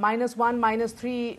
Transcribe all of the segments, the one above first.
-1, -3,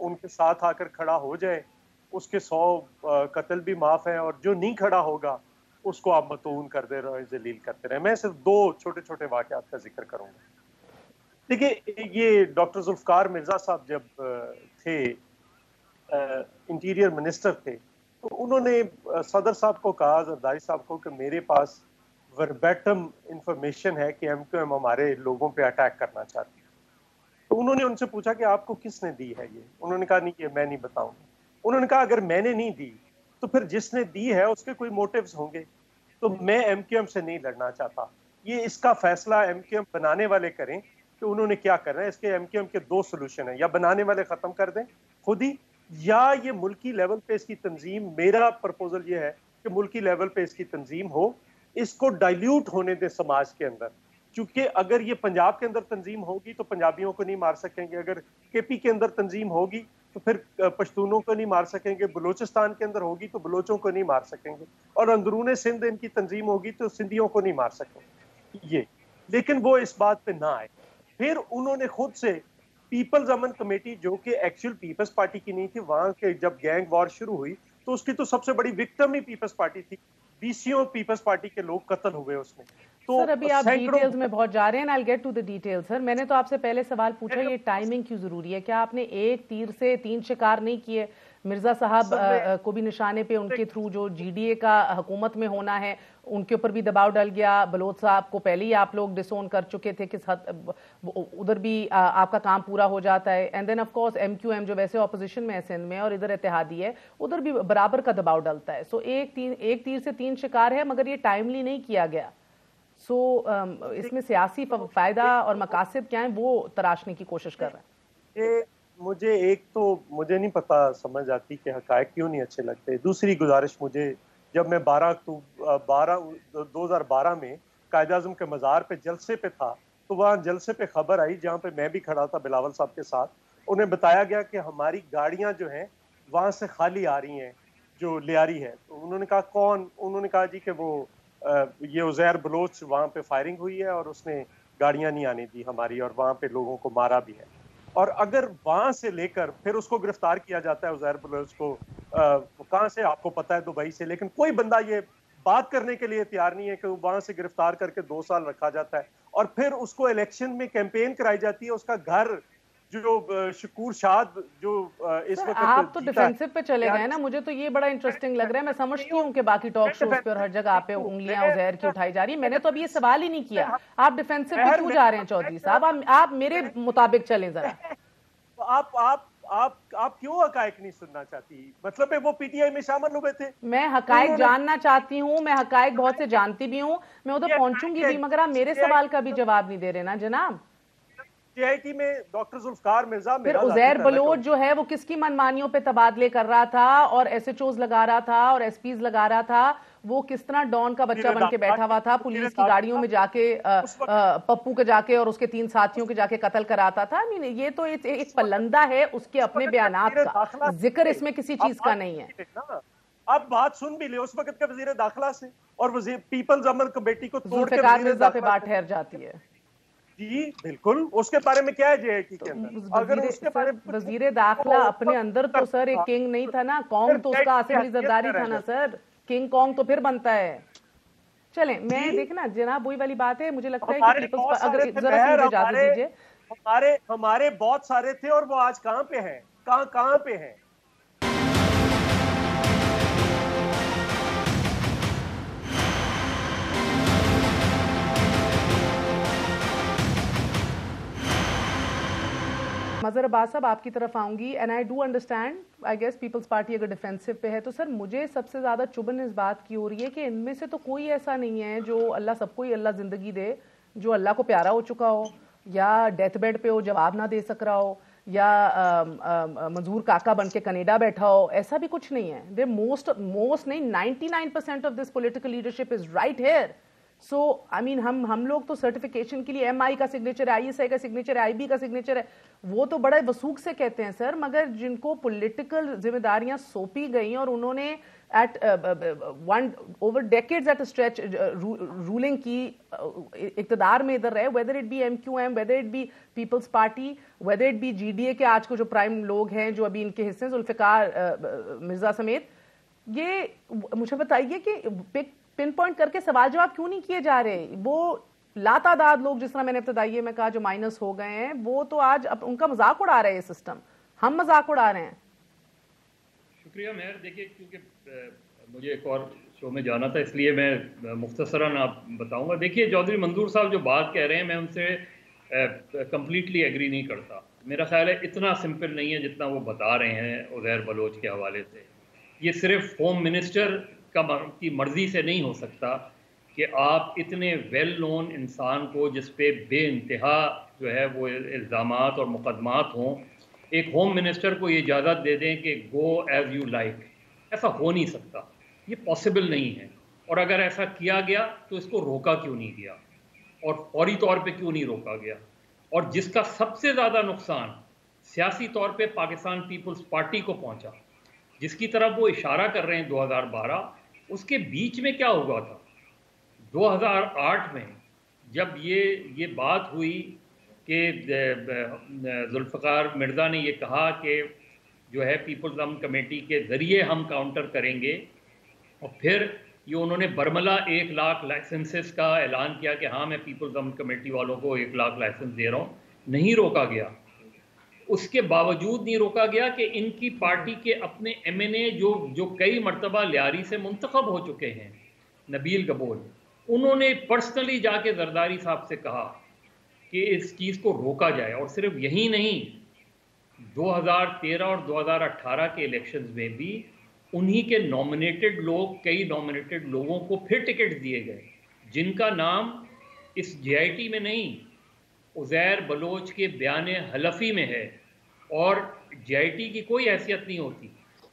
ان کے ساتھ آ کر کھڑا ہو جائے اس کے 100 قتل بھی معاف ہیں، اور جو نہیں کھڑا ہوگا اس کو آپ مطعون کرتے رہے، ذلیل کرتے رہے. میں صرف 2 چھوٹے چھوٹے واقعات کا ذکر کروں گا. دیکھیے یہ ڈاکٹر ذوالفقار مرزا صاحب جب تھے انٹیریئر منسٹر تھے تو انہوں نے صدر صاحب کو کہا، زرداری صاحب کو، کہ میرے پاس وربیٹم انفارمیشن ہے کہ ایم کیو ایم ہمارے لوگوں پہ اٹیک کرنا چاہتی ہے. تو انہوں نے ان سے پوچھا کہ آپ کو کس نے دی ہے یہ؟ انہوں نے کہا نہیں، یہ میں نہیں بتاؤں گا. انہوں نے کہا اگر میں نے نہیں دی تو پھر جس نے دی ہے اس کے کوئی موٹیوز ہوں گے، تو میں ایم کیو ایم سے نہیں لڑنا چاہتا. یہ اس کا فیصلہ ایم کیو ایم بنانے والے کریں کہ انہوں نے کیا کرنا ہے. اس کے ایم کیو ایم کے 2 سولوشن ہیں، یا بنانے والے ختم کر دیں خود ہی، یا یہ ملکی لیول پہ اس کی تنظیم، میرا پرپوزل یہ ہے کہ ملکی لیول پہ اس کی تنظیم ہو، اس کو ڈائلیوٹ ہونے دیں سماج کے اندر. چونکہ اگر یہ پنجاب کے اندر تنظیم ہوگی تو پنجابیوں کو نہیں مار سکیں گے، اگر کے پی کے اندر تنظیم ہوگی تو پھر پشتونوں کو نہیں مار سکیں گے، بلوچستان کے اندر ہوگی تو بلوچوں کو نہیں مار سکیں گے، اور اندرون سندھ ان کی تنظیم ہوگی تو سندھیوں کو نہیں مار سکیں گے. یہ لیکن وہ اس بات پہ نہ آئے. پھر انہوں نے خود سے پیپلز امن کمیٹی، جو کہ ایکچوئل پیپلز پارٹی کی نہیں تھی، وہاں کے جب گینگ وار شروع ہوئی تو اس کی تو سب سے بڑی وکٹم ہی پیپلز پارٹی تھی. 20 پیپلز پارٹی کے لوگ قتل ہوئے اس میں. تو سر ابھی آپ ڈیٹیلز میں بہت جا رہے ہیں. I'll get to the details. سر میں نے تو آپ سے پہلے سوال پوچھا یہ ٹائمنگ کیوں ضروری ہے؟ کیا آپ نے ایک تیر سے 3 شکار نہیں کیے؟ مرزا صاحب کو بھی نشانے پہ ان کے تھرو جو جی ڈی اے کا حکومت میں ہونا ہے ان کے اوپر بھی دباؤ ڈل گیا. بلوچ صاحب کو پہلے ہی آپ لوگ ڈسون کر چکے تھے، کس حد ادھر بھی آپ کا کام پورا ہو جاتا ہے. And then of course M Q M جو ویسے اپوزیشن میں ہے سندھ میں، اور ادھر اتحادی ہے، ادھر بھی برابر کا دباؤ ڈلتا ہے. سو ایک تیر سے 3 شکار ہے، مگر یہ ٹائملی نہیں کیا گیا. سو اس میں سیاسی فائدہ اور مقاصد کیا ہیں وہ تراشنے کی کوشش کر رہے ہیں. مجھے ایک تو مجھے نہیں پتا سمجھ آتی کہ حقائق کیوں نہیں اچھے لگتے. دوسری گزارش، مجھے جب میں 2012 میں قائد اعظم کے مزار پہ جلسے پہ تھا تو وہاں جلسے پہ خبر آئی، جہاں پہ میں بھی کھڑا تھا بلاول صاحب کے ساتھ. انہیں بتایا گیا کہ ہماری گاڑیاں جو ہیں وہاں سے خالی آ رہی ہیں جو لیاری ہے. تو انہوں نے کہا کون؟ انہوں نے کہا جی کہ وہ یہ عزیر بلوچ، وہاں پہ فائرنگ ہوئی ہے اور اس نے گاڑیاں نہیں آنے دی ہماری، اور وہاں پہ لوگوں کو مارا بھی ہے. اور اگر وہاں سے لے کر پھر اس کو گرفتار کیا جاتا ہے عزیر بلوچ کو، کہاں سے آپ کو پتا ہے؟ دبئی سے. لیکن کوئی بندہ یہ بات کرنے کے لیے تیار نہیں ہے کہ وہاں سے گرفتار کر کے 2 سال رکھا جاتا ہے اور پھر اس کو الیکشن میں کیمپین کرائی جاتی ہے. اس کا گھر جو شکور شاد جو اس وقت آپ تو ڈیفینسو پہ چلے گئے نا. مجھے تو یہ بڑا انٹرسٹنگ لگ رہا ہے. میں سمجھتی ہوں کہ باقی ٹاک شوز پہ اور ہر جگہ آپ پہ انگلیاں عزیر کی اٹھائی جا رہی ہیں. میں نے تو اب یہ سوال ہی نہیں کیا. آپ ڈیفینسو پہ کیوں جا رہے ہیں چودھری صاحب؟ آپ میرے مطابق چلیں ذرا. آپ کیوں حقائق نہیں سننا چاہتی؟ مطلب وہ پی ٹی آئی میں شامل ہوئے تھے. میں حقائق جاننا چاہتی ہوں، میں حقائق بہت سے جانتی بھی ہوں، میں ادھر پہنچوں گی بھی، مگر آپ میرے سوال کا بھی جواب نہیں دے رہے نا جناب. جے آئی ٹی میں ڈاکٹر ذوالفقار مرزا، پھر عزیر بلوچ جو ہے وہ کس کی منمانیوں پہ تبادلے کر رہا تھا اور ایس ایچ اوز لگا رہا تھا اور ایس پیز لگا رہا تھا؟ وہ کس طرح ڈان کا بچہ بن کے بیٹھا ہوا تھا، پولیس کی گاڑیوں میں جا کے پپو کے جا کے اور اس کے 3 ساتھیوں کے جا کے قتل کراتا تھا. یہ تو ایک پلندہ ہے، اس کے اپنے بیانات کا ذکر اس میں کسی چیز کا نہیں ہے. آپ بات سن بھی لے، اس وقت کے وزیر داخلہ سے اور وزیر پیپلز امن کمیٹی کو توڑ کے ذوالفقار مرزا پہ بات ٹھہر جاتی ہے. جی بالکل. اس کے بارے میں کیا ہے جے آئی ٹی کے اندر؟ وزیر داخلہ اپنے اندر تو سر ایک کنگ نہیں تھا نا. کونگ تو اس کا آصف علی زرداری تھا نا سر. کنگ کونگ تو پھر بنتا ہے. چلیں میں دیکھنا جناب وہی والی بات ہے. مجھے لگتا ہے کہ پیپلز اگر ذرا سی مجھے اجازت دیجیے. ہمارے بہت سارے تھے اور وہ آج کہاں پہ ہیں؟ کہاں پہ ہیں؟ مظہر عباس صاحب آپ کی طرف آؤں گی. And I do understand I guess Peoples Party اگر ڈیفینسو پہ ہے تو سر مجھے سب سے زیادہ چبھن اس بات کی ہو رہی ہے کہ ان میں سے تو کوئی ایسا نہیں ہے جو اللہ سب کو ہی اللہ زندگی دے، جو اللہ کو پیارا ہو چکا ہو یا ڈیتھ بیڈ پہ ہو جواب نہ دے سک رہا ہو یا منظور کاکا بن کے کینیڈا بیٹھا ہو. ایسا بھی کچھ نہیں ہے. موسٹ نہیں 99% of this political leadership is right here. So I mean ہم لوگ تو سرٹیفکیشن کے لیے ایم آئی کا سگنیچر ہے, آئی ایس آئی کا سگنیچر ہے, آئی بی کا سگنیچر ہے, وہ تو بڑے وثوق سے کہتے ہیں سر, مگر جن کو پولیٹیکل ذمہ داریاں سونپی گئیں اور انہوں نے at over decades at stretch ruling کی, اقتدار میں ادھر رہے, whether it be M Q M, whether it be Peoples Party, whether it be G D A کے آج کو جو پرائم لوگ ہیں جو ابھی ان کے حصے ہیں ذوالفقار مرزا سمیت, یہ مجھے بتائیے کہ پن پوائنٹ کر کے سوال جواب کیوں نہیں کیے جا رہے؟ وہ لاتعداد لوگ جس طرح میں نے ابتدائیے میں کہا جو مائنس ہو گئے ہیں, وہ تو آج ان کا مذاق اڑا رہے ہیں یہ سسٹم, ہم مذاق اڑا رہے ہیں. شکریہ مہر. دیکھیے کیونکہ مجھے ایک اور شو میں جانا تھا اس لیے میں مختصراً آپ بتاؤں گا. دیکھیے چودھری منظور صاحب جو بات کہہ رہے ہیں میں ان سے کمپلیٹلی ایگری نہیں کرتا. میرا خیال ہے اتنا سمپل نہیں ہے جتنا وہ بتا رہے ہیں عزیر بلوچ کے حوالے سے. یہ صرف ہوم منسٹر کی مرضی سے نہیں ہو سکتا کہ آپ اتنے ویل نون انسان کو جس پہ بے انتہا جو ہے وہ الزامات اور مقدمات ہوں, ایک ہوم منسٹر کو یہ اجازت دے دیں کہ گو ایز یو لائک. ایسا ہو نہیں سکتا, یہ پاسبل نہیں ہے. اور اگر ایسا کیا گیا تو اس کو روکا کیوں نہیں گیا اور فوری طور پہ کیوں نہیں روکا گیا؟ اور جس کا سب سے زیادہ نقصان سیاسی طور پہ پاکستان پیپلز پارٹی کو پہنچا, جس کی طرف وہ اشارہ کر رہے ہیں 2012, اس کے بیچ میں کیا ہوا تھا؟ 2008 میں جب یہ بات ہوئی کہ ذوالفقار مرزا نے یہ کہا کہ جو ہے پیپلز امن کمیٹی کے ذریعے ہم کاؤنٹر کریں گے, اور پھر یہ انہوں نے برملا 1 لاکھ لائسنسز کا اعلان کیا کہ ہاں میں پیپلز امن کمیٹی والوں کو 1 لاکھ لائسنس دے رہا ہوں. نہیں روکا گیا. اس کے باوجود نہیں روکا گیا کہ ان کی پارٹی کے اپنے ایم این اے جو کئی مرتبہ لیاری سے منتخب ہو چکے ہیں, نبیل گبول, انہوں نے پرسنلی جا کے زرداری صاحب سے کہا کہ اس چیز کو روکا جائے. اور صرف یہی نہیں, 2013 اور 2018 کے الیکشنز میں بھی انہی کے نامنیٹڈ لوگ, کئی نامنیٹڈ لوگوں کو پھر ٹکٹ دیے گئے جن کا نام اس جے آئی ٹی میں نہیں, عزیر بلوچ کے بیان حلفی میں ہے, اور جے آئی ٹی کی کوئی حیثیت نہیں ہوتی.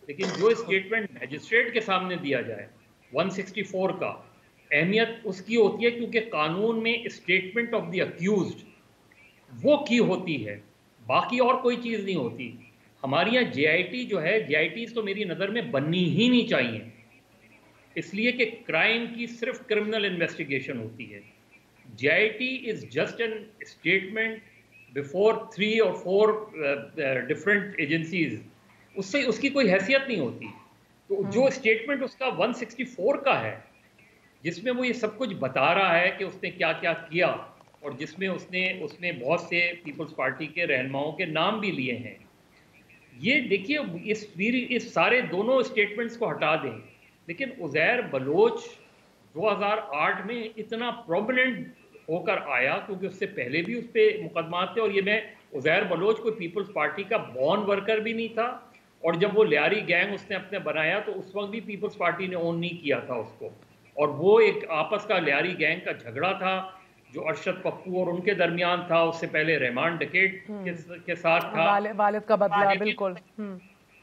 لیکن جو اسٹیٹمنٹ میجسٹریٹ کے سامنے دیا جائے 164 کا, اہمیت اس کی ہوتی ہے کیونکہ قانون میں اسٹیٹمنٹ آف دی اکیوزڈ وہ کی ہوتی ہے, باقی اور کوئی چیز نہیں ہوتی. ہمارے یہاں جے آئی ٹی جو ہے, جے آئی ٹیز تو میری نظر میں بننی ہی نہیں چاہیے, اس لیے کہ کرائم کی صرف کرمنل انویسٹیگیشن ہوتی ہے. J I T is just an statement before 3 or 4 different agencies, اس کی کوئی حیثیت نہیں ہوتی. تو جو اسٹیٹمنٹ اس کا 164 کا ہے, جس میں وہ یہ سب کچھ بتا رہا ہے کہ اس نے کیا کیا کیا, اور جس میں اس نے بہت سے پیپلز پارٹی کے رہنماؤں کے نام بھی لیے ہیں. یہ دیکھیے اس سارے دونوں اسٹیٹمنٹس کو ہٹا دیں, لیکن عزیر بلوچ 2008 میں اتنا پرومیننٹ ہو کر آیا کیونکہ اس سے پہلے بھی اس پہ مقدمات تھے. اور یہ میں عزیر بلوچ کوئی پیپلز پارٹی کا بورن ورکر بھی نہیں تھا, اور جب وہ لیاری گینگ اس نے اپنے بنایا تو اس وقت بھی پیپلز پارٹی نے اون نہیں کیا تھا اس کو, اور وہ ایک آپس کا لیاری گینگ کا جھگڑا تھا جو ارشد پپو اور ان کے درمیان تھا. اس سے پہلے رحمان ڈکیٹ کے ساتھ تھا, والد کا بدلہ. بالکل.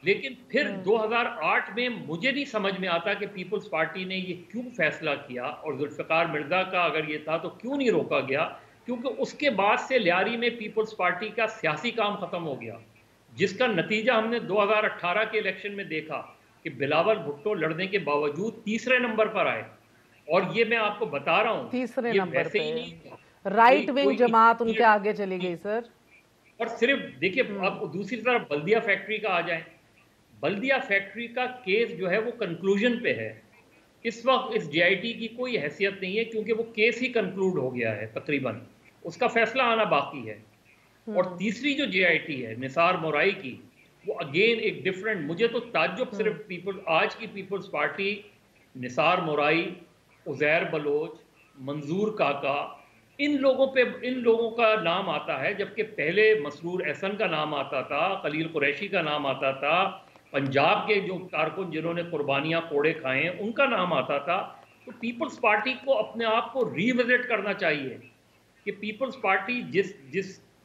لیکن پھر 2008 میں مجھے نہیں سمجھ میں آتا کہ پیپلز پارٹی نے یہ کیوں فیصلہ کیا, اور ذوالفقار مرزا کا اگر یہ تھا تو کیوں نہیں روکا گیا, کیونکہ اس کے بعد سے لیاری میں پیپلز پارٹی کا سیاسی کام ختم ہو گیا, جس کا نتیجہ ہم نے 2018 کے الیکشن میں دیکھا کہ بلاول بھٹو لڑنے کے باوجود تیسرے نمبر پر آئے. اور یہ میں آپ کو بتا رہا ہوں تیسرے نمبر پہ رائٹ ونگ جماعت ان کے آگے چلی گئی سر. اور صرف دیکھیے آپ دوسری طرف بلدیہ فیکٹری کا آ جائیں, بلدیہ فیکٹری کا کیس جو ہے وہ کنکلوژن پہ ہے. اس وقت اس جے آئی ٹی کی کوئی حیثیت نہیں ہے کیونکہ وہ کیس ہی کنکلوڈ ہو گیا ہے تقریباً, اس کا فیصلہ آنا باقی ہے. اور تیسری جو جے آئی ٹی ہے نثار مورائی کی, وہ اگین ایک ڈفرینٹ, مجھے تو تعجب صرف آج کی پیپلز پارٹی, نثار مورائی, عزیر بلوچ, منظور کاکا, ان لوگوں کا نام آتا ہے, جبکہ پہلے مسرور احسن کا نام آتا تھا, خلیل قریشی کا نام آتا تھا, پنجاب کے جو کارکن جنہوں نے قربانیاں کوڑے کھائے ہیں ان کا نام آتا تھا. تو پیپلز پارٹی کو اپنے آپ کو ری وزٹ کرنا چاہیے کہ پیپلز پارٹی جس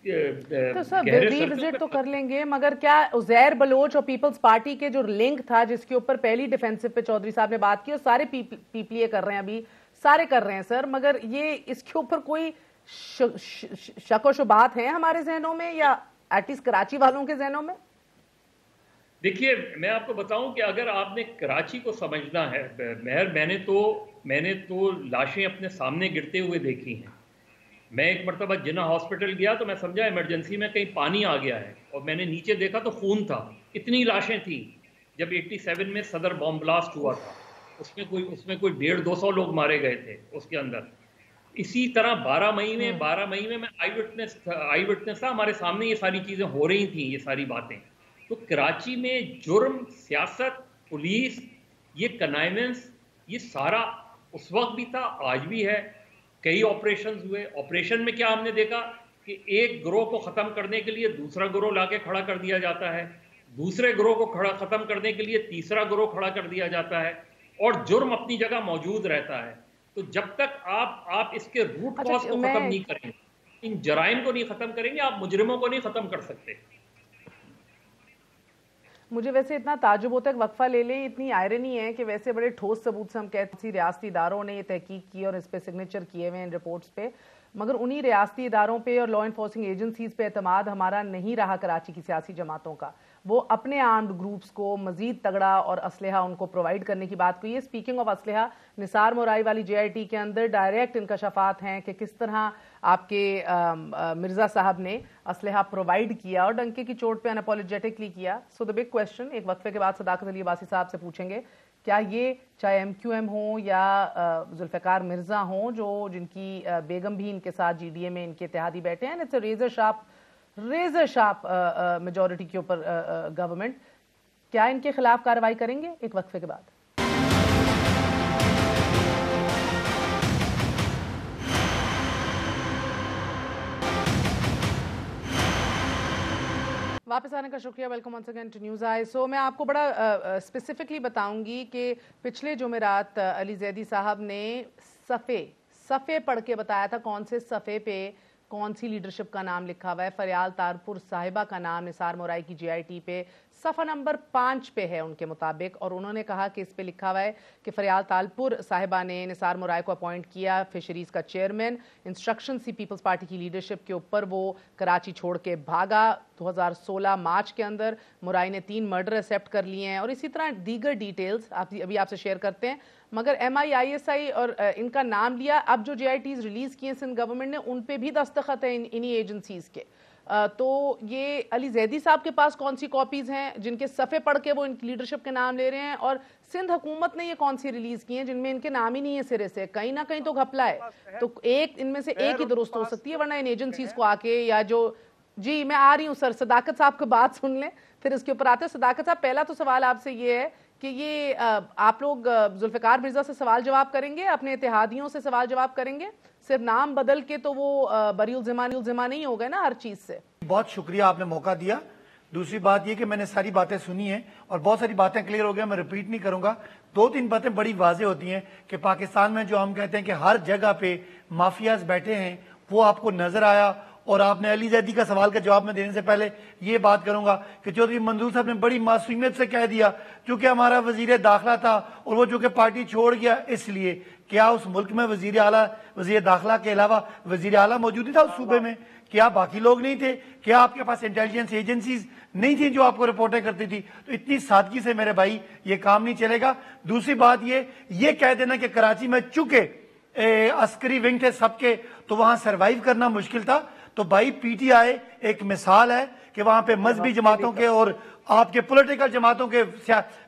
تو سر ری وزٹ تو کر لیں گے, مگر کیا عزیر بلوچ اور پیپلز پارٹی کے جو لنک تھا جس کے اوپر پہلی ڈیفینسو پہ چودھری صاحب نے بات کی, اور سارے پیپلیے کر رہے ہیں ابھی, سارے کر رہے ہیں سر، مگر یہ اس کے اوپر کوئی شک و شبہات ہیں ہمارے ذہنوں میں یا ایٹ لیسٹ کراچی والوں کے ذہنوں میں؟ دیکھیے میں آپ کو بتاؤں کہ اگر آپ نے کراچی کو سمجھنا ہے مہر، میں نے تو لاشیں اپنے سامنے گرتے ہوئے دیکھی ہیں. میں ایک مرتبہ جناح ہاسپٹل گیا تو میں سمجھا ایمرجنسی میں کہیں پانی آ گیا ہے، اور میں نے نیچے دیکھا تو خون تھا. اتنی لاشیں تھیں. جب 87 میں صدر بام بلاسٹ ہوا تھا اس میں کوئی 150-200 لوگ مارے گئے تھے اس کے اندر. اسی طرح 12 مئی میں میں آئی وٹنس تھا، ہمارے سامنے یہ ساری چیزیں ہو رہی تھیں، یہ ساری باتیں. تو کراچی میں جرم، سیاست، پولیس، یہ کنائمنس، یہ سارا اس وقت بھی تھا، آج بھی ہے. کئی آپریشنز ہوئے. آپریشن میں کیا ہم نے دیکھا کہ ایک گروہ کو ختم کرنے کے لیے دوسرا گروہ لا کے کھڑا کر دیا جاتا ہے، دوسرے گروہ کو ختم کرنے کے لیے تیسرا گروہ کھڑا کر دیا جاتا ہے، اور جرم اپنی جگہ موجود رہتا ہے. تو جب تک آپ اس کے روٹ کاز کو ختم نہیں کریں گے، ان جرائم کو نہیں ختم کریں گے، آپ مجرموں کو نہیں ختم کر سکتے. مجھے ویسے اتنا تعجب ہوتا ہے کہ وقفہ لے لیں. اتنی آئرنی ہے کہ ویسے بڑے ٹھوس ثبوت سے ہم کہتے ہیں ریاستی اداروں نے یہ تحقیق کی اور اس پہ سگنیچر کیے ہوئے ہیں رپورٹس پہ، مگر انہی ریاستی اداروں پہ اور لا انفورسنگ ایجنسیز پہ اعتماد ہمارا نہیں رہا کراچی کی سیاسی جماعتوں کا. وہ اپنے آرمڈ گروپس کو مزید تگڑا اور اسلحہ ان کو پرووائڈ کرنے کی بات کی ہے. اسپیکنگ آف اسلحہ، نثار مورائی والی JIT کے اندر ڈائریکٹ انکشافات ہیں کہ کس طرح آپ کے مرزا صاحب نے اسلحہ پرووائڈ کیا اور ڈنکے کی چوٹ پہ اناپولوجیٹکلی کیا. سو دا بگ کوسچن ایک وقفے کے بعد صداقت علی عباسی صاحب سے پوچھیں گے، کیا یہ چاہے MQM ہوں یا ذوالفقار مرزا ہوں جن کی بیگم بھی ان کے ساتھ GDA میں ان کے اتحادی بیٹھے ہیں، اٹس ریزر شارپ میجورٹی کے اوپر گورنمنٹ، کیا ان کے خلاف کارروائی کریں گے؟ ایک وقفے کے بعد. واپس آنے کا شکریہ. Welcome once again to News I. So میں آپ کو بڑا اسپیسیفکلی بتاؤں گی کہ پچھلے جمعرات علی زیدی صاحب نے صفحے پڑھ کے بتایا تھا کون سے صفحے پہ کون سی لیڈرشپ کا نام لکھا ہوا ہے. فریال تارپور صاحبہ کا نام نثار مورائی کی JIT پہ صفحہ نمبر 5 پہ ہے ان کے مطابق، اور انہوں نے کہا کہ اس پہ لکھا ہوا ہے کہ فریال تالپور صاحبہ نے نثار مورائی کو اپوائنٹ کیا فشریز کا چیئرمین. انسٹرکشن سی پیپلز پارٹی کی لیڈرشپ کے اوپر وہ کراچی چھوڑ کے بھاگا. 2016 مارچ کے اندر مورائی نے 3 مرڈر ایکسیپٹ کر لیے ہیں، اور اسی طرح دیگر ڈیٹیلز ابھی آپ سے شیئر کرتے ہیں. مگر MISI اور ان کا نام لیا. اب جو JITs ریلیز کیے سندھ گورنمنٹ نے ان پہ بھی دستخط ہیں انہی ایجنسیز کے. تو یہ علی زیدی صاحب کے پاس کون سی کاپیز ہیں جن کے صفحے پڑھ کے وہ ان کی لیڈرشپ کے نام لے رہے ہیں، اور سندھ حکومت نے یہ کون سی ریلیز کی ہیں جن میں ان کے نام ہی نہیں ہے سرے سے؟ کہیں نہ کہیں تو گھپلا ہے. تو ایک ان میں سے ایک ہی درست ہو سکتی ہے، ورنہ ان ایجنسیز کو آ کے یا جو جی میں آ رہی ہوں سر، صداقت صاحب کو بات سن لیں پھر اس کے اوپر آتے ہیں. صداقت صاحب پہلا تو سوال آپ سے یہ ہے کہ یہ آپ لوگ ذوالفقار مرزا سے سوال جواب کریں گے، اپنے اتحادیوں سے سوال جواب کریں گے؟ صرف نام بدل کے تو وہ بری الزما نہیں ہو گئے نا ہر چیز سے. بہت شکریہ آپ نے موقع دیا. دوسری بات یہ کہ میں نے ساری باتیں سنی ہیں اور بہت ساری باتیں کلیئر ہو گیا، میں ریپیٹ نہیں کروں گا. 2-3 باتیں بڑی واضح ہوتی ہیں کہ پاکستان میں جو ہم کہتے ہیں کہ ہر جگہ پہ مافیاز بیٹھے ہیں وہ آپ کو نظر آیا. اور آپ نے علی زیدی کا سوال کا جواب میں دینے سے پہلے یہ بات کروں گا کہ چودھری منظور صاحب نے بڑی معصومیت سے کہہ دیا کیونکہ ہمارا وزیر داخلہ تھا اور وہ جو کہ پارٹی چھوڑ گیا اس لیے. کیا اس ملک میں وزیر داخلہ کے علاوہ وزیر اعلیٰ موجود نہیں تھا اس صوبے میں؟ کیا باقی لوگ نہیں تھے؟ کیا آپ کے پاس انٹیلیجنس ایجنسیز نہیں تھیں جو آپ کو رپورٹیں کرتی تھی؟ تو اتنی سادگی سے میرے بھائی یہ کام نہیں چلے گا. دوسری بات یہ کہہ دینا کہ کراچی میں چونکہ عسکری ونگ تھے سب کے تو وہاں سروائیو کرنا مشکل تھا. تو بھائی PTI ایک مثال ہے کہ وہاں پہ مذہبی جماعتوں کے اور آپ کے پولیٹیکل جماعتوں کے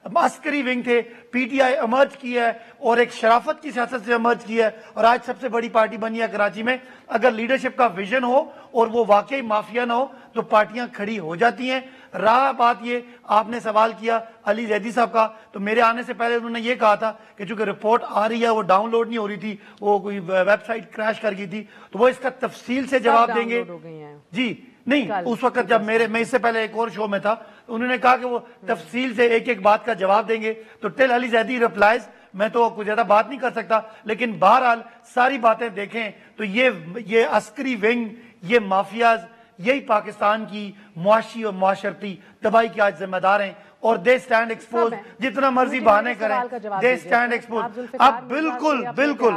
عسکری ونگ تھے. PTI امرج کی ہے اور ایک شرافت کی سیاست سے امرج کی ہے اور آج سب سے بڑی پارٹی بنی ہے کراچی میں. اگر لیڈرشپ کا ویژن ہو اور وہ واقعی مافیا نہ ہو تو پارٹیاں کھڑی ہو جاتی ہیں. رہا بات یہ آپ نے سوال کیا علی زیدی صاحب کا، تو میرے آنے سے پہلے انہوں نے یہ کہا تھا کہ چونکہ رپورٹ آ رہی ہے وہ ڈاؤن لوڈ نہیں ہو رہی تھی، وہ کوئی ویب سائٹ کریش کر گئی تھی، تو وہ اس کا تفصیل سے جواب دیں گے. جی نہیں، اس وقت جب میں اس سے پہلے ایک اور شو میں تھا، انہوں نے کہا کہ وہ تفصیل سے ایک ایک بات کا جواب دیں گے. تو ٹل علی زیدی ریپلائز، میں تو کچھ زیادہ بات نہیں کر سکتا، لیکن بہرحال ساری باتیں دیکھیں تو یہ عسکری ونگ، یہ مافیاز، یہی پاکستان کی معاشی اور معاشرتی تباہی کے آج ذمہ دار ہیں. اور دے اسٹینڈ ایکسپوز, جتنا مرضی بہانے کریں دے اسٹینڈ ایکسپوز. اب بالکل بالکل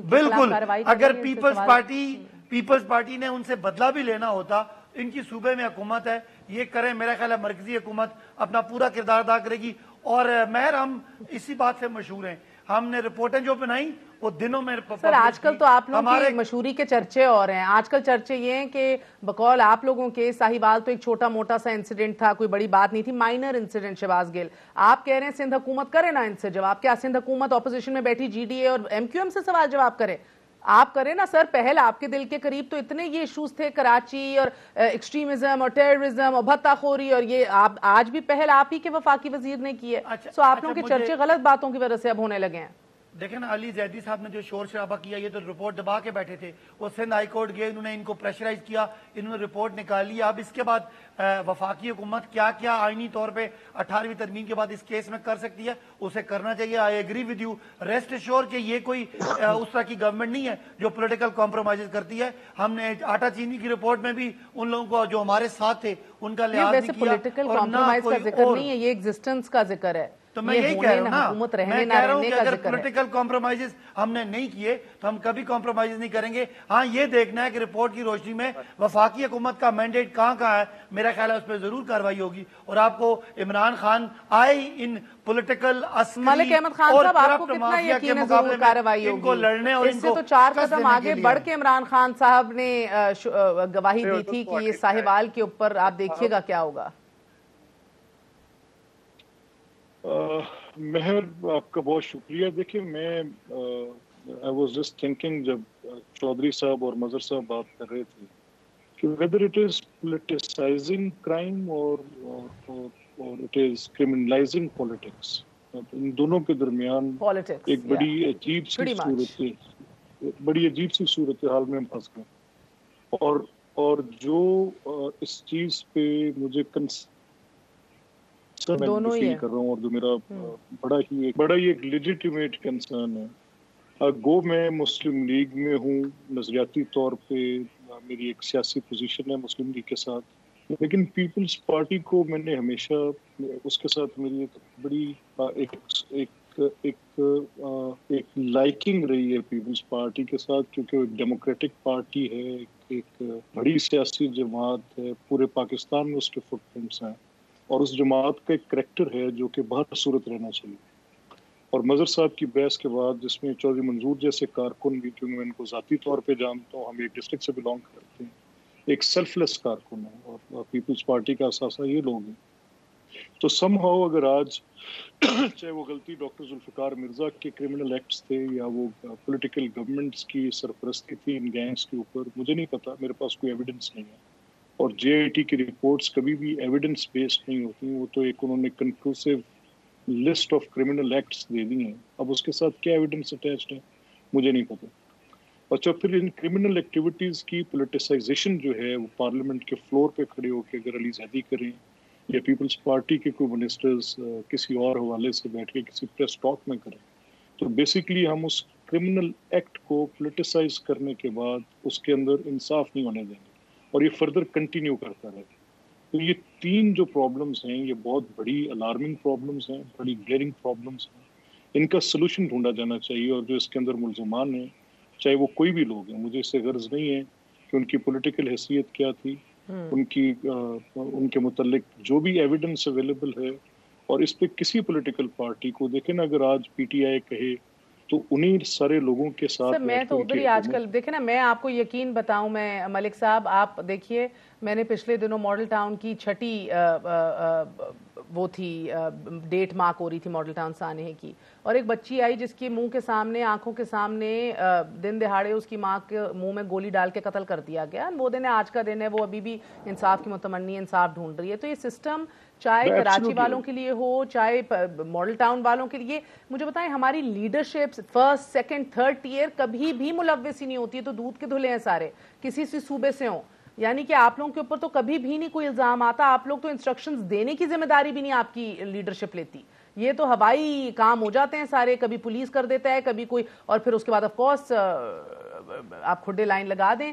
بالکل اگر پیپلز پارٹی نے ان سے بدلہ بھی لینا ہوتا, ان کی صوبے میں حکومت ہے, یہ کریں, میرا خیال ہے مرکزی حکومت اپنا پورا کردار ادا کرے گی. اور مہر ہم اسی بات سے مشہور ہیں, ہم نے رپورٹیں جو بنائی وہ دنوں میں. سر آج کل تو آپ لوگوں کی مشہوری کے چرچے اور ہیں, آج کل چرچے یہ ہیں کہ بقول آپ لوگوں کے ساہیوال تو ایک چھوٹا موٹا سا انسیڈنٹ تھا, کوئی بڑی بات نہیں تھی, مائنر انسیڈنٹ. شہباز گل آپ کہہ رہے ہیں سندھ حکومت کرے نا ان سے جواب, کیا سندھ حکومت اپوزیشن میں بیٹھی جی ڈی اے اور ایم کیو ایم سے سوال جواب کرے؟ آپ کریں نا سر. پہل آپ کے دل کے قریب تو اتنے یہ ایشوز تھے, کراچی اور ایکسٹریمزم اور ٹیررزم اور بھتہ خوری, اور یہ آج بھی پہل آپ ہی کے وفاقی وزیر نے کی ہے. سو آپ لوگوں کے چرچے غلط باتوں کی وجہ سے اب ہونے لگے ہیں. دیکھیں نا علی زیدی صاحب نے جو شور شرابہ کیا, یہ تو رپورٹ دبا کے بیٹھے تھے, وہ سندھ ہائی کورٹ گئے, انہوں نے ان کو پریشرائز کیا, انہوں نے رپورٹ نکالی. اب اس کے بعد وفاقی حکومت کیا کیا آئینی طور پہ 18ویں ترمیم کے بعد اس کیس میں کر سکتی ہے, اسے کرنا چاہیے. I agree with you, rest assure کہ یہ کوئی اس طرح کی گورنمنٹ نہیں ہے جو پولیٹیکل کمپرومائز کرتی ہے. ہم نے آٹا چینی کی رپورٹ میں بھی ان لوگوں کو جو ہمارے ساتھ تھے ان کا لحاظ نہیں کیا. پولیٹیکل کمپرومائز کا ذکر نہیں ہے, یہ ایگزسٹنس کا ذکر ہے. تو میں یہی کہہ رہا ہوں نا, میں کہہ رہا ہوں کہ اگر پولیٹیکل کمپرومائزز ہم نے نہیں کیے تو ہم کبھی کمپرومائز نہیں کریں گے. ہاں یہ دیکھنا ہے کہ رپورٹ کی روشنی میں وفاقی حکومت کا مینڈیٹ کہاں ہے, میرا خیال ہے اس پہ ضرور کارروائی ہوگی. اور آپ کو عمران خان آئے ان پولیٹیکل ملک احمد خان صاحب, آپ کو کتنا یقین ہے ضرور کارروائی ہوگی؟ اس سے تو 4 قدم آگے بڑھ کے عمران خان صاحب نے گواہی دی تھی کہ یہ ساہیوال کے اوپر آپ دیکھیے گا کیا ہوگا. مہر آپ کا بہت شکریہ. دیکھیں میں I was just thinking جب چودھری صاحب اور مظہر صاحب بات کر رہے تھے کہ whether it is politicizing crime or it is criminalizing politics, ان دونوں کے درمیان ایک بڑی عجیب سی صورتحال میں پھنس گئے. اور جو اس چیز پہ مجھے میں فیل کر رہا ہوں اور جو میرا بڑا ہی ایک لیجیٹیمیٹ کنسرن ہے, گو میں مسلم لیگ میں ہوں, نظریاتی طور پہ میری ایک سیاسی پوزیشن ہے مسلم لیگ کے ساتھ, لیکن پیپلز پارٹی کو میں نے ہمیشہ اس کے ساتھ میری ایک بڑی ایک لائکنگ رہی ہے پیپلز پارٹی کے ساتھ, کیونکہ وہ ایک ڈیموکریٹک پارٹی ہے, ایک بڑی سیاسی جماعت ہے, پورے پاکستان میں اس کے فٹ پرنٹس ہیں, اور اس جماعت کا ایک کریکٹر ہے جو کہ بہت صورت رہنا چاہیے. اور مظہر صاحب کی بحث کے بعد جس میں چودھری منظور جیسے کارکن بھی, کیونکہ میں ان کو ذاتی طور پہ جانتا ہوں, ہم ایک ڈسٹرکٹ سے بلانگ کرتے ہیں, ایک سیلف لیس کارکن ہے, اور پیپلز پارٹی کا اثاثہ یہ لوگ ہیں. تو سم ہاؤ اگر آج چاہے وہ غلطی ڈاکٹر ذوالفقار مرزا کے کرمنل ایکٹس تھے یا وہ پولیٹیکل گورنمنٹس کی سرپرستی تھی ان گینگز کے اوپر, مجھے نہیں پتا, میرے پاس کوئی ایویڈنس نہیں ہے. اور جے آئی ٹی کی رپورٹس کبھی بھی ایویڈنس بیسڈ نہیں ہوتی, وہ تو ایک انہوں نے کنکلوسیو لسٹ آف کرمنل ایکٹس دے دی ہیں. اب اس کے ساتھ کیا ایویڈنس اٹیچڈ ہے مجھے نہیں پتا. اچھا, پھر ان کرمنل ایکٹیویٹیز کی پولیٹیسائزیشن جو ہے وہ پارلیمنٹ کے فلور پہ کھڑے ہو کے اگر علی زیدی کریں یا پیپلز پارٹی کے کوئی منسٹرز کسی اور حوالے سے بیٹھ کے کسی پریس ٹاک میں کریں, تو بیسیکلی ہم اس کرمنل ایکٹ کو پولیٹیسائز کرنے کے بعد اس کے اندر انصاف نہیں ہونے دیں گے, اور یہ فردر کنٹینیو کرتا رہے. تو یہ 3 جو پرابلمز ہیں یہ بہت بڑی الارمنگ پرابلمز ہیں, بڑی گلیئرنگ پرابلمز ہیں. ان کا سلوشن ڈھونڈا جانا چاہیے, اور جو اس کے اندر ملزمان ہیں چاہے وہ کوئی بھی لوگ ہیں, مجھے اس سے غرض نہیں ہے کہ ان کی پولیٹیکل حیثیت کیا تھی, ان کے متعلق جو بھی ایویڈنس اویلیبل ہے, اور اس پہ کسی پولیٹیکل پارٹی کو دیکھیں نا, اگر آج پی ٹی آئی کہے تو انہیں سارے لوگوں کے ساتھ میں تو ادھر ہی آج کل دیکھیں نا, میں آپ کو یقین بتاؤں, میں ملک صاحب آپ دیکھیے, میں نے پچھلے دنوں ماڈل ٹاؤن کی 6ٹی وہ تھی ڈیٹ مارک ہو رہی تھی ماڈل ٹاؤن سانحے کی, اور ایک بچی آئی جس کے منہ کے سامنے, آنکھوں کے سامنے دن دہاڑے اس کی ماں کے منہ میں گولی ڈال کے قتل کر دیا گیا. وہ دن ہے, آج کا دن ہے, وہ ابھی بھی انصاف کی متمنی انصاف ڈھونڈ رہی ہے. تو یہ سسٹم چاہے کراچی والوں کے لیے ہو چاہے ماڈل ٹاؤن والوں کے لیے, مجھے بتائیں ہماری leadership first second third tier کبھی بھی ملوث ہی نہیں ہوتی ہے. تو دودھ کے دھلے ہیں سارے, کسی صوبے سے ہوں, یعنی کہ آپ لوگوں کے اوپر تو کبھی بھی نہیں کوئی الزام آتا. آپ لوگ تو انسٹرکشنز دینے کی ذمہ داری بھی نہیں آپ کی لیڈرشپ لیتی, یہ تو ہوائی کام ہو جاتے ہیں سارے, کبھی پولیس کر دیتا ہے, کبھی کوئی, اور پھر اس کے بعد آف کورس آپ کھڈے لائن لگا دیں.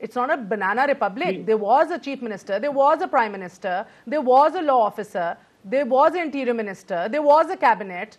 It's not a banana republic. There was a chief minister, there was a prime minister, there was a law officer, there was an interior minister, there was a cabinet.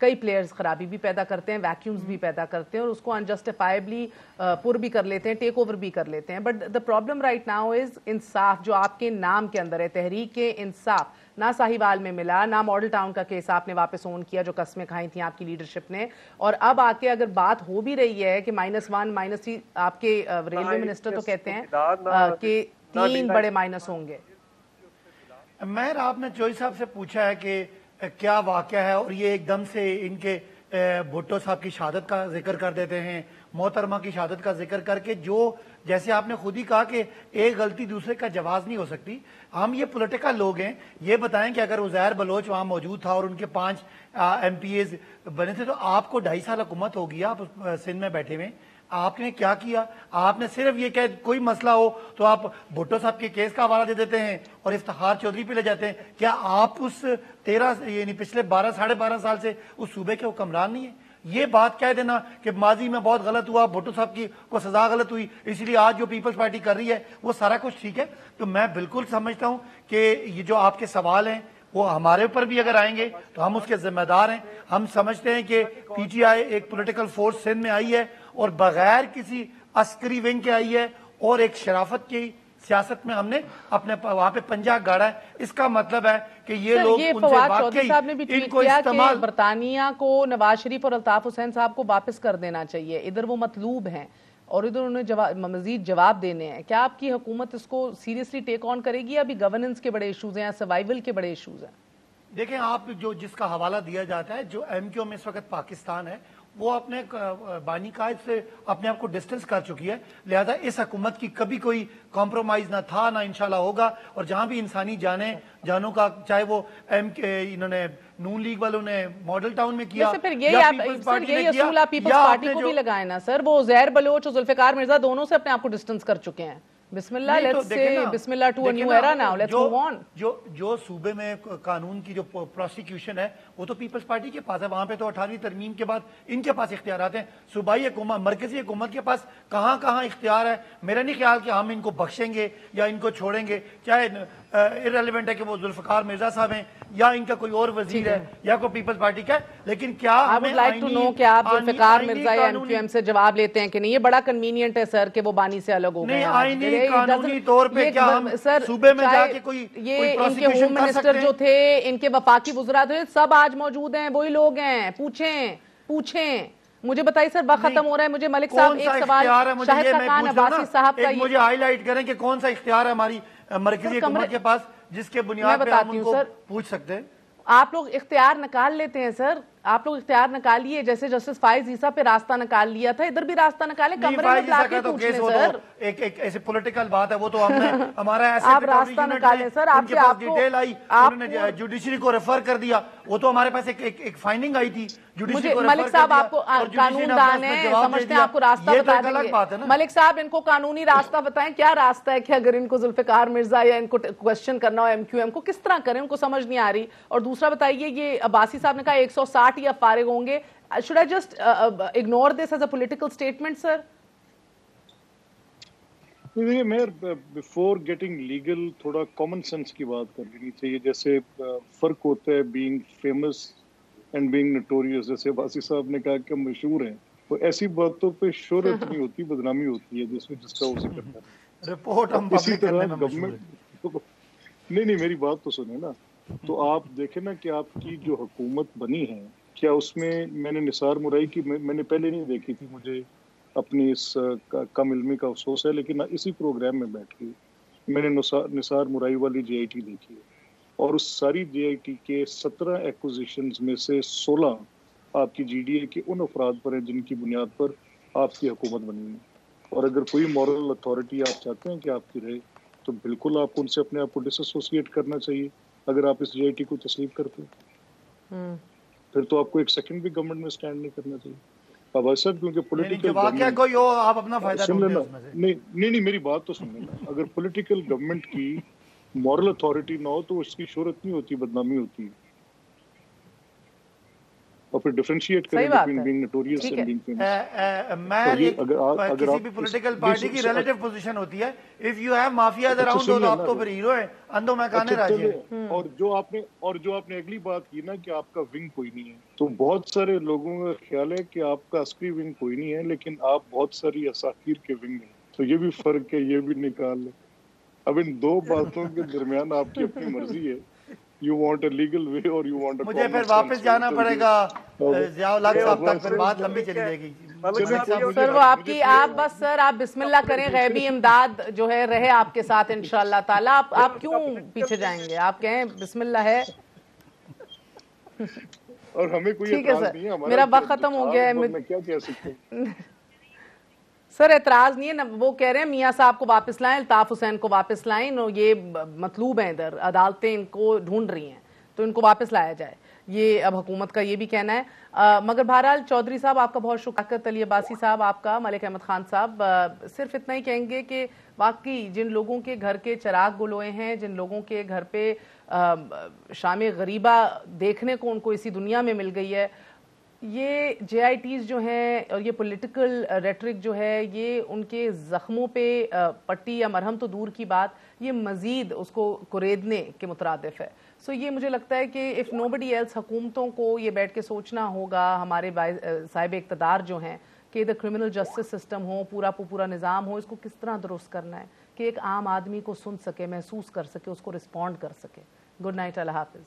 کئی players خرابی بھی پیدا کرتے ہیں, ویکیومز بھی پیدا کرتے ہیں, اور اس کو انجسٹیفائبلی پر بھی کر لیتے ہیں, ٹیک اوور بھی کر لیتے ہیں. But the problem right now is انصاف, جو آپ کے نام کے اندر ہے, تحریک انصاف. نہ ساہیوال میں ملا, نہ ماڈل ٹاؤن کا کیس آپ نے واپس اون کیا جو قسمیں کھائی تھیں آپ کی لیڈرشپ نے, اور اب آ کے اگر بات ہو بھی رہی ہے کہ -1 -3, آپ کے ریلوے منسٹر تو کہتے ہیں کہ 3 بڑے مائنس ہوں گے. مہر, آپ نے چوئی صاحب سے پوچھا ہے کہ کیا واقعہ ہے, اور یہ ایک دم سے ان کے بھٹو صاحب کی شہادت کا ذکر کر دیتے ہیں, محترمہ کی شہادت کا ذکر کر کے, جو جیسے آپ نے خود ہی کہا کہ ایک غلطی دوسرے کا جواز نہیں ہو سکتی. ہم یہ پولیٹیکل لوگ ہیں, یہ بتائیں کہ اگر عزیر بلوچ وہاں موجود تھا اور ان کے 5 MPAs بنے تھے, تو آپ کو 2.5 سال حکومت ہو گیا, آپ سندھ میں بیٹھے ہوئے, آپ نے کیا کیا؟ آپ نے صرف یہ کہ کوئی مسئلہ ہو تو آپ بھٹو صاحب کے کیس کا حوالہ دے دیتے ہیں اور افتخار چودھری پہ لے جاتے ہیں. کیا آپ اس 13 یعنی پچھلے 12-12.5 سال سے اس صوبے کے حکمران نہیں ہیں؟ یہ بات کہہ دینا کہ ماضی میں بہت غلط ہوا, بھٹو صاحب کی کو سزا غلط ہوئی, اس لیے آج جو پیپلز پارٹی کر رہی ہے وہ سارا کچھ ٹھیک ہے. تو میں بالکل سمجھتا ہوں کہ یہ جو آپ کے سوال ہیں وہ ہمارے اوپر بھی اگر آئیں گے تو ہم اس کے ذمہ دار ہیں. ہم سمجھتے ہیں کہ PTI ایک پولیٹیکل فورس سندھ میں آئی ہے اور بغیر کسی عسکری ونگ کے آئی ہے, اور ایک شرافت کی سیاست میں ہم نے اپنے وہاں پہ پنجہ گاڑا ہے. اس کا مطلب ہے کہ یہ لوگ ان سے فواد چودھری صاحب نے بھی ٹویٹ کیا کہ برطانیہ کو نواز شریف اور الطاف حسین صاحب کو واپس کر دینا چاہیے, ادھر وہ مطلوب ہیں اور ادھر انہیں مزید جواب دینے ہیں. کیا آپ کی حکومت اس کو سیریسلی ٹیک آن کرے گی, ابھی گورننس کے بڑے ایشوز ہیں, سروائیول کے بڑے ایشوز ہیں؟ دیکھیں, آپ جو جس کا حوالہ دیا جاتا ہے, جو MQ میں اس وقت پاکستان ہے, وہ اپنے بانی قائد سے اپنے آپ کو ڈسٹنس کر چکی ہے, لہذا اس حکومت کی کبھی کوئی کمپرومائز نہ تھا نہ انشاءاللہ ہوگا. اور جہاں بھی انسانی جانوں کا, چاہے وہ انہوں نے نون لیگ والوں نے ماڈل ٹاؤن میں کیا, یہی اصول آپ پیپلز پارٹی کو بھی لگائیں نا سر. وہ عزیر بلوچ اور ذوالفقار مرزا دونوں سے اپنے آپ کو ڈسٹنس کر چکے ہیں. بسم اللہ, لیٹس سے بسم اللہ to a new era now, let's move on. جو صوبے میں قانون کی جو پروسیکیوشن ہے وہ تو پیپلز پارٹی کے پاس ہے. وہاں پہ تو 18ویں ترمیم کے بعد ان کے پاس اختیارات ہیں. صوبائی حکومت, مرکزی حکومت کے پاس کہاں کہاں اختیار ہے. میرا نہیں خیال کہ ہم ان کو بخشیں گے یا ان کو چھوڑیں گے, چاہے irrelevant ہے کہ وہ ذوالفقار مرزا صاحب ہیں یا ان کا کوئی اور وزیر ہے یا کوئی پیپلز پارٹی کا ہے. لیکن کیا ہمیں لائک ٹو نو کہ آپ ذوالفقار مرزا یا MQM سے جواب لیتے ہیں کہ نہیں. یہ بڑا کنوینئنٹ ہے سر کہ وہ بانی سے الگ ہو گئے ہیں. آئینی قانونی طور پہ کیا ہم صوبے میں جا کے کوئی یہ ان کے ہوم منسٹر جو تھے, ان کے وفاقی وزراء تھے, سب آج موجود ہیں, وہی لوگ ہیں. پوچھیں مجھے بتائیے سر, وقت ختم ہو رہا ہے. مجھے ملک صاحب ایک سوال شاہد خاقان عباسی صاحب کا, مجھے ہائی لائٹ کریں کہ کون سا اختیار ہے ہماری مرکزی حکومت کے پاس جس کے بنیاد پہ ہم ان کو پوچھ سکتے ہیں. آپ لوگ اختیار نکال لیتے ہیں سر, آپ لوگ اختیار نکالیے, جیسے جسٹس فائز عیسیٰ پہ راستہ نکال لیا تھا, ادھر بھی راستہ نکالیں. کمرے میں لا کے پوچھ لیں سر. ایک ایسی پولیٹیکل بات ہے, وہ تو ہم نے ہمارا آپ راستہ نکالیں سر. آپ کے پاس ڈیٹیل آئی, انہوں نے جوڈیشری کو ریفر کر دیا, وہ تو ہمارے پاس ایک فائنڈنگ آئی تھی. ملک صاحب آپ کو قانون دان ہیں, سمجھتے ہیں آپ کو راستہ بتا دیں گے. ملک صاحب ان کو قانونی راستہ بتائیں, کیا راستہ ہے کہ اگر ان کو ذوالفقار مرزا یا ان کو کوشچن کرنا ہو MQM کو, کس طرح کریں, ان کو سمجھ نہیں آ رہی. اور دوسرا بتائیے, یہ عباسی صاحب نے کہا 160 یا فارغ ہوں گے. Should I just ignore this as a political statement, sir? Before getting legal تھوڑا کامن سینس کی بات کر لینی چاہیے. جیسے فرق ہوتا ہے being famous and being notorious. جیسے عباسی صاحب نے کہا کہ مشہور ہیں, تو ایسی باتوں پہ شہرت نہیں ہوتی, بدنامی ہوتی ہے جس کا وہ ذکر کرتا ہے. رپورٹ ہم اسی طرح گورنمنٹ, نہیں میری بات تو سنیں نا. تو آپ دیکھیں نا کہ آپ کی جو حکومت بنی ہے, کیا اس میں نے نثار مرائی کی میں نے پہلے نہیں دیکھی تھی, مجھے اپنی اس کم علمی کا افسوس ہے, لیکن اسی پروگرام میں بیٹھ کے میں نے نثار مرائی والی JIT دیکھی ہے, اور اس ساری JIT کے 17 ایکوزیشنز میں سے 16 آپ کی GDA کے ان افراد پر ہیں جن کی بنیاد پر آپ کی حکومت بنی ہے. اور اگر کوئی مورل اتھارٹی آپ چاہتے ہیں کہ آپ کی رہے, تو بالکل آپ ان سے اپنے آپ کو ڈس ایسوسیٹ کرنا چاہیے. اگر آپ اس JIT کو تسلیم کرتے ہیں, پھر تو آپ کو ایک سیکنڈ بھی گورنمنٹ میں سٹینڈ نہیں کرنا چاہیے. اب ایسا کیونکہ پولیٹیکل کوئی ہو, آپ اپنا فائدہ نہیں میری بات تو سن لینا. اگر پولیٹیکل گورنمنٹ کی مورل اتھارٹی نہ ہو تو اس کی شہرت نہیں ہوتی, بدنامی ہوتی ہے. اور پھر ڈفرینشیٹ کریں between being notorious and being famous. میں کسی بھی پولیٹیکل پارٹی کی ریلیٹو پوزیشن ہوتی ہے, if you have mafias around تو آپ تو پھر ہیرو ہیں, اندھوں میں کانے راجی ہیں. اور جو آپ نے اگلی بات کی نا کہ آپ کا ونگ کوئی نہیں ہے, تو بہت سارے لوگوں کا خیال ہے کہ آپ کا عسکری ونگ کوئی نہیں ہے لیکن آپ بہت ساری اساطیر کے ونگ ہیں. تو یہ بھی فرق ہے, یہ بھی نکال لیں. اب ان دو باتوں کے درمیان آپ کی اپنی مرضی ہے. You want a legal way or you want a مجھے پھر واپس جانا پڑے گا ضیاء الحق صاحب تک, پھر بات لمبی چلی جائے گی. سر وہ آپ بس سر آپ بسم اللہ کریں, غیبی امداد جو ہے رہے آپ کے ساتھ انشاءاللہ تعالی. آپ کیوں پیچھے جائیں گے, آپ کہیں بسم اللہ ہے. اور ہمیں کوئی ٹھیک ہے سر, میرا وقت ختم ہو گیا ہے. میں کیا کہہ سکتا ہوں سر اعتراض نہیں ہے, وہ کہہ رہے ہیں میاں صاحب کو واپس لائیں, الطاف حسین کو واپس لائیں, یہ مطلوب ہیں ادھر, عدالتیں ان کو ڈھونڈ رہی ہیں تو ان کو واپس لایا جائے, یہ اب حکومت کا یہ بھی کہنا ہے. مگر بہرحال چودھری صاحب آپ کا بہت شکریہ, علی عباسی صاحب آپ کا, ملک احمد خان صاحب صرف اتنا ہی کہیں گے کہ واقعی جن لوگوں کے گھر کے چراغ گلوئے ہیں, جن لوگوں کے گھر پہ شام غریبہ دیکھنے کو ان کو اسی دنیا میں مل گئی ہے, یہ جے آئی ٹیز جو ہیں اور یہ پولیٹیکل ریٹرک جو ہے یہ ان کے زخموں پہ پٹی یا مرہم تو دور کی بات, یہ مزید اس کو کریدنے کے مترادف ہے. سو یہ مجھے لگتا ہے کہ اف نو بڈی ایلس, حکومتوں کو یہ بیٹھ کے سوچنا ہوگا, ہمارے صاحب اقتدار جو ہیں, کہ ادھر کرمنل جسٹس سسٹم ہو, پورا نظام ہو, اس کو کس طرح درست کرنا ہے کہ ایک عام آدمی کو سن سکے, محسوس کر سکے, اس کو رسپونڈ کر سکے. گڈ نائٹ, اللہ حافظ.